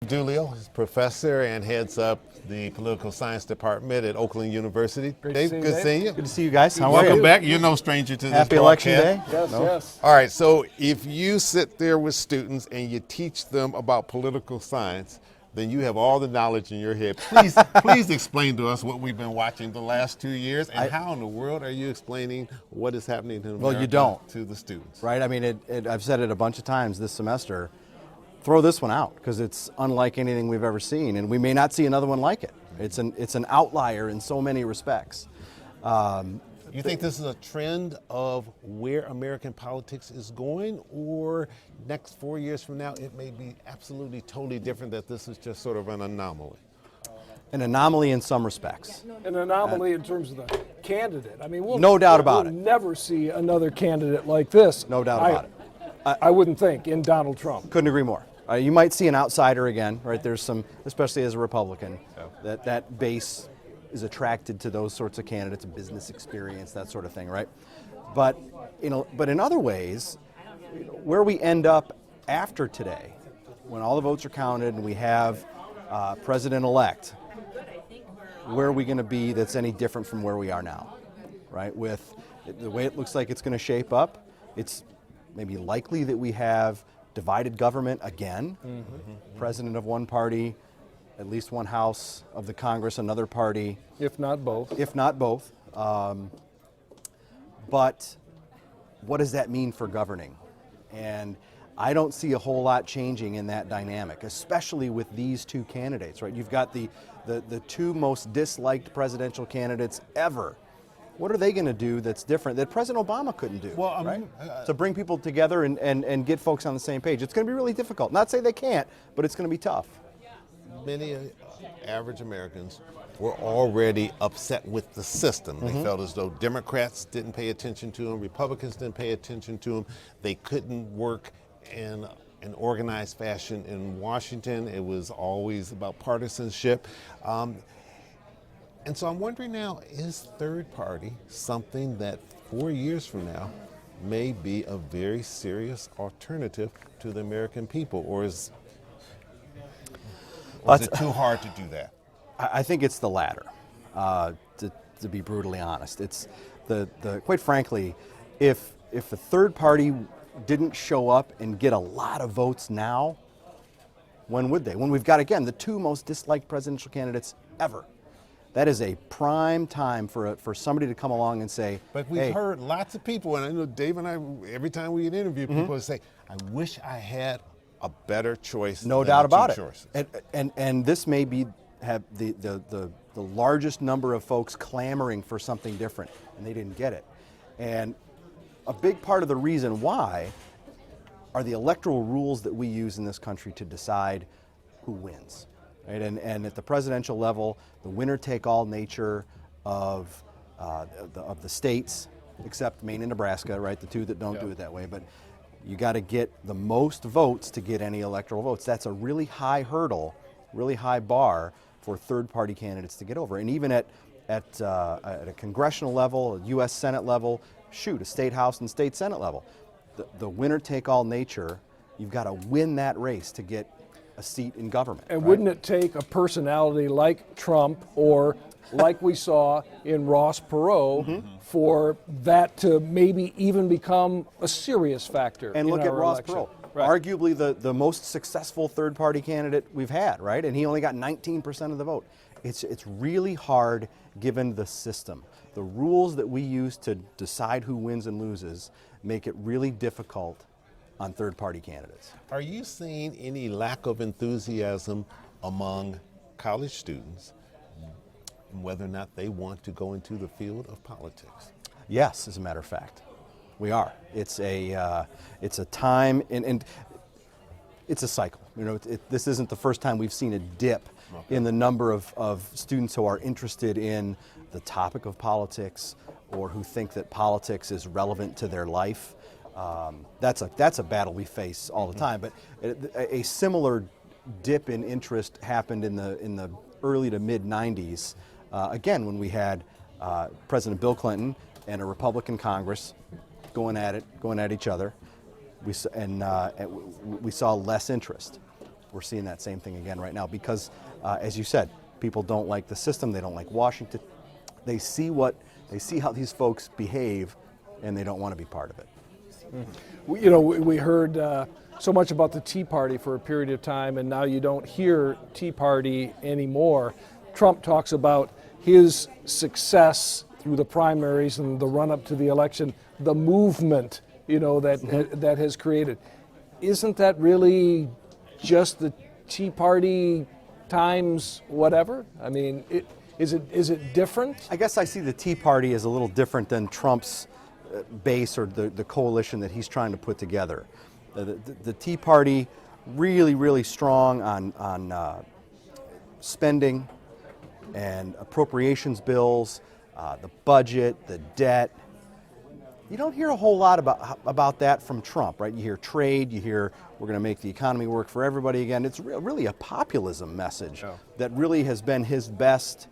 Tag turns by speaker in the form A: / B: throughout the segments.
A: Dulio is professor and heads up the political science department at Oakland University. Dave, good seeing you.
B: Good to see you guys. How are you?
A: Welcome back. You're no stranger to this
B: Happy election day.
A: broadcast.
C: Yes, yes.
A: All right, so if you sit there with students and you teach them about political science, then you have all the knowledge in your head. Please explain to us what we've been watching the last 2 years, and how in the world are you explaining what is happening in America
B: Well, you don't.
A: to the students?
B: Right? I mean, I've said it a bunch of times this semester. Throw this one out because it's unlike anything we've ever seen, and we may not see another one like it. It's an outlier in so many respects.
A: You think this is a trend of where American politics is going, or next 4 years from now it may be absolutely totally different, that this is just sort of an anomaly?
B: An anomaly in some respects.
C: An anomaly in terms of the candidate. I mean,
B: No doubt about
C: we'll
B: it.
C: never see another candidate like this.
B: No doubt about it.
C: I wouldn't think in Donald Trump.
B: Couldn't agree more. You might see an outsider again, right? There's some, especially as a Republican, that base is attracted to those sorts of candidates, business experience, that sort of thing, right? But in other ways, where we end up after today, when all the votes are counted and we have president-elect, where are we going to be that's any different from where we are now, right? With the way it looks like it's going to shape up, it's maybe likely that we have divided government again, president of one party, at least one house of the Congress, another party.
C: If not both.
B: If not both. But what does that mean for governing? And I don't see a whole lot changing in that dynamic, especially with these two candidates, right? You've got the two most disliked presidential candidates ever. What are they going to do that's different that President Obama couldn't do?
A: Well,
B: right? To bring people together and get folks on the same page. It's going to be really difficult. Not say they can't, but it's going to be tough.
A: Many average Americans were already upset with the system. They felt as though Democrats didn't pay attention to them, Republicans didn't pay attention to them. They couldn't work in an organized fashion in Washington. It was always about partisanship. And so I'm wondering now, is third party something that 4 years from now may be a very serious alternative to the American people, or is it too hard to do that?
B: I think it's the latter, to be brutally honest. It's the quite frankly, if a third party didn't show up and get a lot of votes now, when would they? When we've got, again, the two most disliked presidential candidates ever. That is a prime time for somebody to come along and say,
A: but we've heard lots of people, and I know Dave and I, every time we interview people say, I wish I had a better choice.
B: No doubt about it. And this may have the largest number of folks clamoring for something different, and they didn't get it. And a big part of the reason why are the electoral rules that we use in this country to decide who wins. Right? And at the presidential level, the winner-take-all nature of the states, except Maine and Nebraska, right? The two that don't do it that way. But you got to get the most votes to get any electoral votes. That's a really high hurdle, really high bar for third-party candidates to get over. And even at a congressional level, a U.S. Senate level, a state House and state Senate level, the winner-take-all nature, you've got to win that race to get a seat in government.
C: And wouldn't it take a personality like Trump or like we saw in Ross Perot for that to maybe even become a serious factor?
B: And look at Ross Perot,
C: Right.
B: arguably the most successful third-party candidate we've had, right? And he only got 19% of the vote. It's really hard given the system. The rules that we use to decide who wins and loses make it really difficult on third-party candidates.
A: Are you seeing any lack of enthusiasm among college students, whether or not they want to go into the field of politics?
B: Yes, as a matter of fact, we are. It's a time, and it's a cycle. You know, this isn't the first time we've seen a dip in the number of students who are interested in the topic of politics or who think that politics is relevant to their life. That's a battle we face all the time. But a similar dip in interest happened in the early to mid '90s. Again, when we had President Bill Clinton and a Republican Congress going at each other, we saw less interest. we're seeing that same thing again right now because, as you said, people don't like the system. They don't like Washington. They see how these folks behave, and they don't want to be part of it.
C: We heard so much about the Tea Party for a period of time, and now you don't hear Tea Party anymore. Trump talks about his success through the primaries and the run-up to the election, the movement, that has created. Isn't that really just the Tea Party times whatever? I mean, is it different?
B: I guess I see the Tea Party as a little different than Trump's base or the coalition that he's trying to put together. The Tea Party really, really strong on spending and appropriations bills, the budget, the debt. You don't hear a whole lot about that from Trump, right? You hear trade, you hear we're going to make the economy work for everybody again. It's really a populism message that really has been his best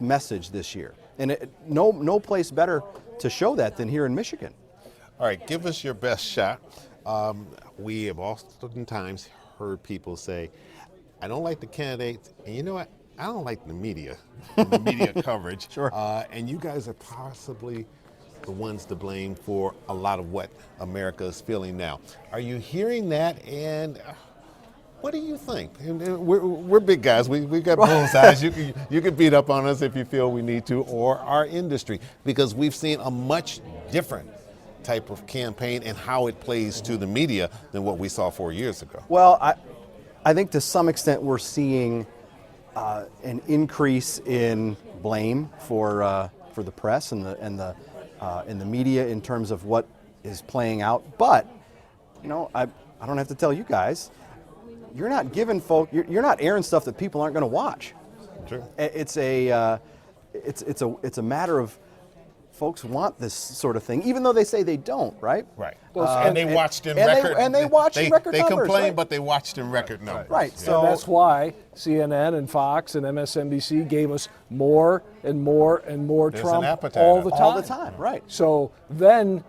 B: message this year. And no place better to show that than here in Michigan.
A: All right, give us your best shot. We have oftentimes heard people say, I don't like the candidates, and you know what? I don't like the media coverage.
B: Sure.
A: And you guys are possibly the ones to blame for a lot of what America is feeling now. Are you hearing that? And what do you think? And we're big guys. We got both sides. You can beat up on us if you feel we need to, or our industry, because we've seen a much different type of campaign and how it plays to the media than what we saw 4 years ago.
B: Well, I think to some extent we're seeing an increase in blame for the press and the media in terms of what is playing out. But I don't have to tell you guys, you're not giving you're not airing stuff that people aren't going to watch.
A: Sure.
B: It's a matter of folks want this sort of thing, even though they say they don't, right?
A: Right. And they watched in record.
B: They watched in record numbers.
A: They complain,
B: right?
A: But they watched in record numbers.
B: Right.
C: So that's why CNN and Fox and MSNBC gave us more and more and more
A: There's
C: Trump
A: an appetite
C: all the time.
B: All the time, right.
C: So then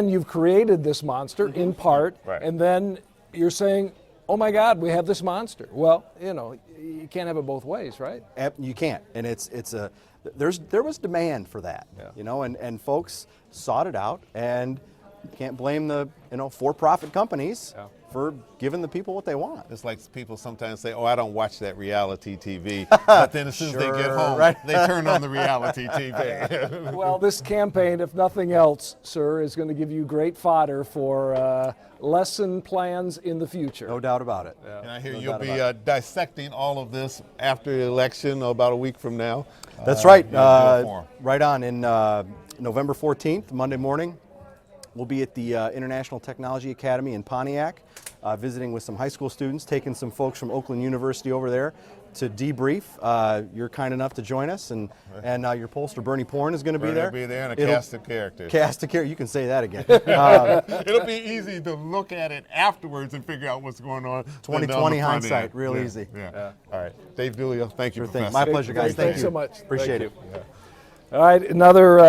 C: you've created this monster in part,
A: Right.
C: and then you're saying, oh my God, we have this monster. Well, you can't have it both ways, right?
B: You can't, and there was demand for that, and folks sought it out, and you can't blame the for-profit companies for giving the people what they want.
A: It's like people sometimes say, "Oh, I don't watch that reality TV," but then as soon as they get home,
B: right.
A: they turn on the reality TV.
C: Well, this campaign, if nothing else, sir, is going to give you great fodder for lesson plans in the future.
B: No doubt about it.
A: And I hear you'll be dissecting all of this after the election, about a week from now.
B: That's right.
A: Forum.
B: Right on. In November 14th, Monday morning, we'll be at the International Technology Academy in Pontiac, visiting with some high school students, taking some folks from Oakland University over there to debrief. You're kind enough to join us, and your pollster, Bernie Porn, is going to be there.
A: Bernie will be there, and a cast of characters.
B: Cast of characters. You can say that again.
A: It'll be easy to look at it afterwards and figure out what's going on.
B: 2020 hindsight, real easy.
A: Yeah. All right. Dave Dulio, thank you,
B: Sure thing.
A: Professor.
B: My pleasure, guys. Thank
C: Thanks
B: you.
C: so much.
B: Appreciate it.
C: All right, another